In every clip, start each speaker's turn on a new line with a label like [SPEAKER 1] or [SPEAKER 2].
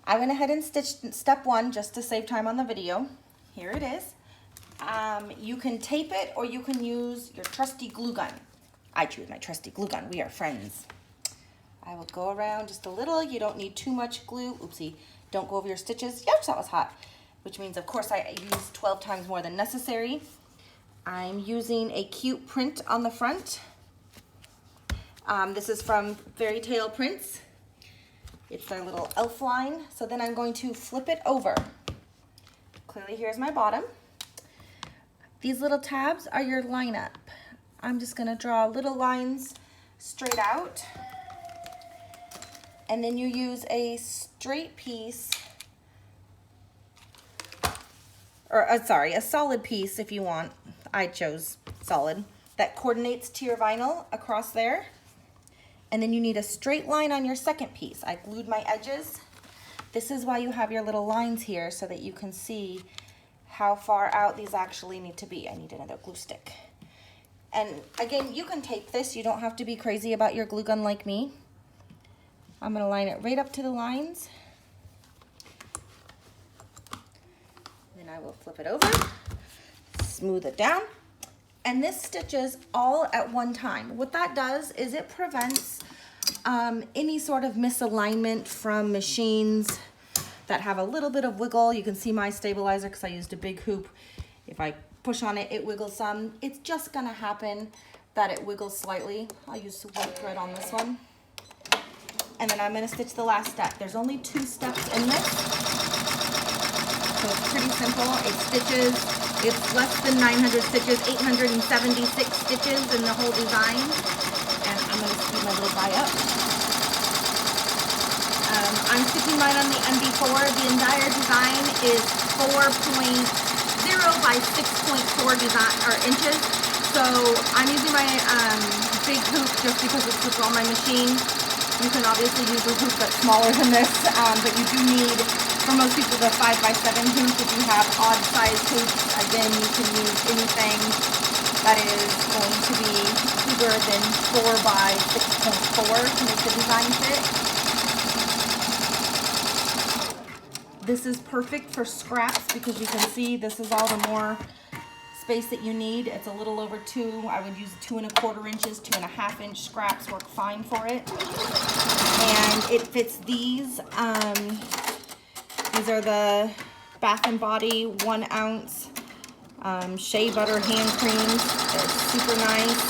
[SPEAKER 1] I went ahead and stitched step 1 just to save time on the video. Here it is. You can tape it or you can use your trusty glue gun. I choose my trusty glue gun. We are friends. I will go around just a little. You don't need too much glue. Oopsie. Don't go over your stitches. Yep, that was hot. Which means, of course, I use 12 times more than necessary. I'm using a cute print on the front. This is from Fairy Tale Prints. It's their little elf line. So then I'm going to flip it over. Clearly, here's my bottom. These little tabs are your lineup. I'm just gonna draw little lines straight out. And then you use a straight piece, or a solid piece if you want. I chose solid. That coordinates to your vinyl across there. And then you need a straight line on your second piece. I glued my edges. This is why you have your little lines here, so that you can see how far out these actually need to be. I need another glue stick. And again, you can tape this. You don't have to be crazy about your glue gun like me. I'm gonna line it right up to the lines. Then I will flip it over, smooth it down. And this stitches all at one time. What that does is it prevents any sort of misalignment from machines that have a little bit of wiggle. You can see my stabilizer because I used a big hoop. If I push on it, it wiggles some. It's just gonna happen that it wiggles slightly. I'll use white thread on this one. And then I'm gonna stitch the last step. There's only 2 steps in this. So it's pretty simple. It stitches, it's less than 900 stitches, 876 stitches in the whole design. And I'm gonna speed my little guy up. I'm stitching mine on the MB4. The entire design is 4.0 by 6.4 inches. So I'm using my big hoop just because it fits on my machine. You can obviously use a hoop that's smaller than this, but you do need, for most people, the 5x7 hoop. If you have odd size hoops, again, you can use anything that is going to be bigger than 4 by 6.4 to make the design fit. This is perfect for scraps because you can see this is all the more space that you need. It's a little over 2. I would use 2 1/4 inches, 2 1/2 inch scraps work fine for it. And it fits these. These are the Bath and Body 1 ounce shea butter hand creams. They're super nice.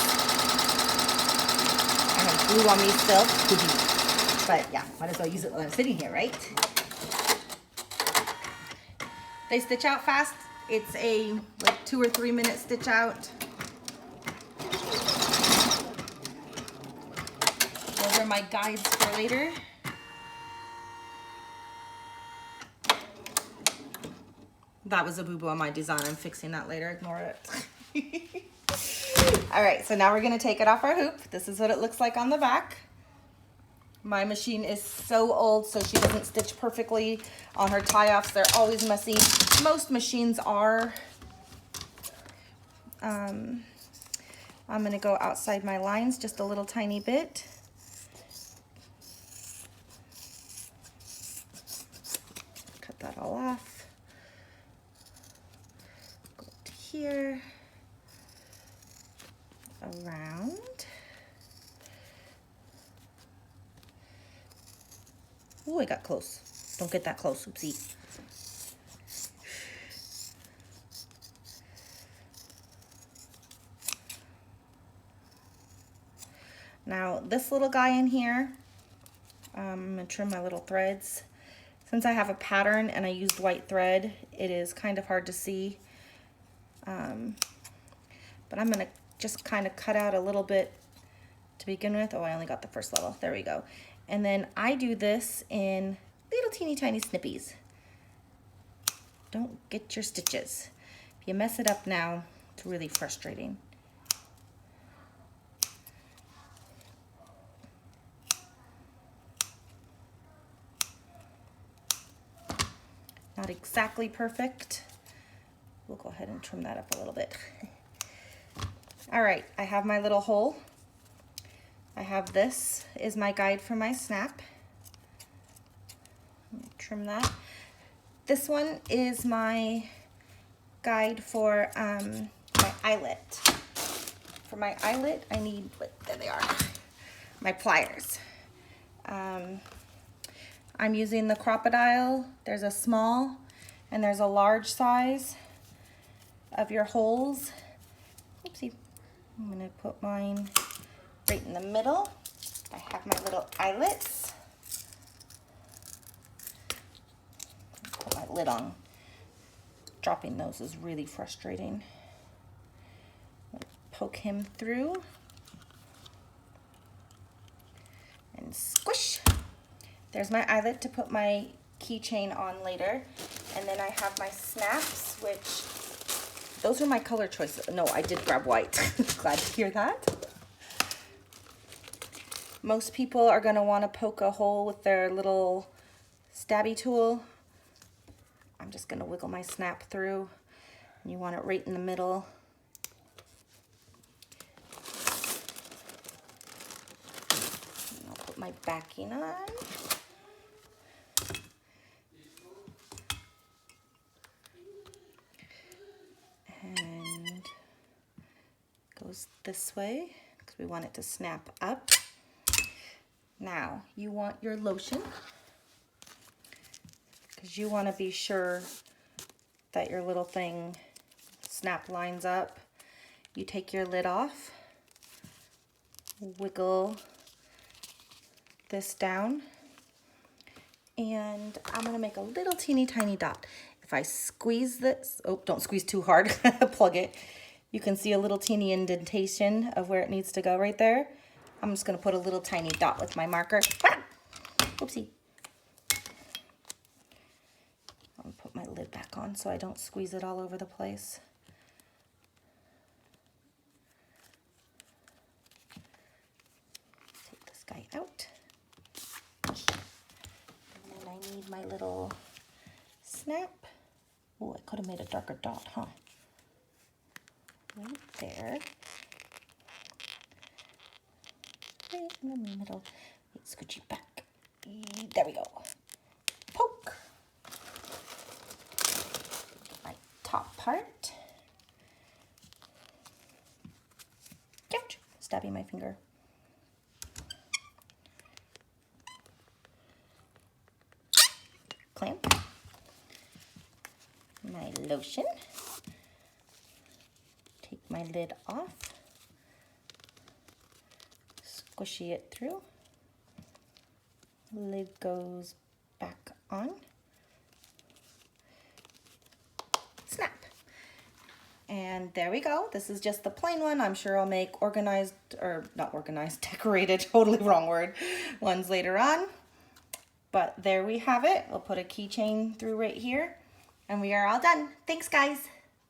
[SPEAKER 1] I have glue on me still. But yeah, might as well use it while I'm sitting here, right? They stitch out fast. It's a like 2 or 3 minute stitch out. Those are my guides for later. That was a boo-boo on my design. I'm fixing that later. Ignore it. All right, so now we're gonna take it off our hoop. This is what it looks like on the back. My machine is so old, so she doesn't stitch perfectly on her tie-offs. They're always messy. Most machines are. I'm gonna go outside my lines just a little tiny bit. Cut that all off. Go to here. Around. Oh, I got close. Don't get that close, oopsie. Now, this little guy in here, I'm gonna trim my little threads. Since I have a pattern and I used white thread, it is kind of hard to see. But I'm gonna just kind of cut out a little bit to begin with. Oh, I only got the first level. There we go. And then I do this in little teeny tiny snippies. Don't get your stitches. If you mess it up now, it's really frustrating. Not exactly perfect. We'll go ahead and trim that up a little bit. All right, I have my little hole. I have this is my guide for my snap. trim that. This one is my guide for my eyelet. For my eyelet, I need, there they are, my pliers. I'm using the crocodile. There's a small and there's a large size of your holes. Oopsie. I'm gonna put mine right in the middle. I have my little eyelets. Put my lid on. Dropping those is really frustrating. Poke him through and squish. There's my eyelet to put my keychain on later. And then I have my snaps, which those are my color choices. No, I did grab white. Glad to hear that. Most people are going to want to poke a hole with their little stabby tool. I'm just going to wiggle my snap through. And you want it right in the middle. And I'll put my backing on. And goes this way because we want it to snap up. Now you want your lotion because you want to be sure that your little thing snap lines up. You take your lid off, wiggle this down, and I'm going to make a little teeny tiny dot. If I squeeze this, oh, don't squeeze too hard, plug it. You can see a little teeny indentation of where it needs to go right there. I'm just gonna put a little tiny dot with my marker. Ah! Oopsie. I'll put my lid back on so I don't squeeze it all over the place. Take this guy out. And then I need my little snap. Oh, I could have made a darker dot, huh? Right there. Right in the middle. Wait, scooch it back. There we go. Poke. My top part. Ouch! Stabbing my finger. Clamp. My lotion. Take my lid off. Squishy it through. Lid goes back on. Snap. And there we go. This is just the plain one. I'm sure I'll make organized, or not organized, decorated, totally wrong word, ones later on. But there we have it. We'll put a keychain through right here. And we are all done. Thanks, guys.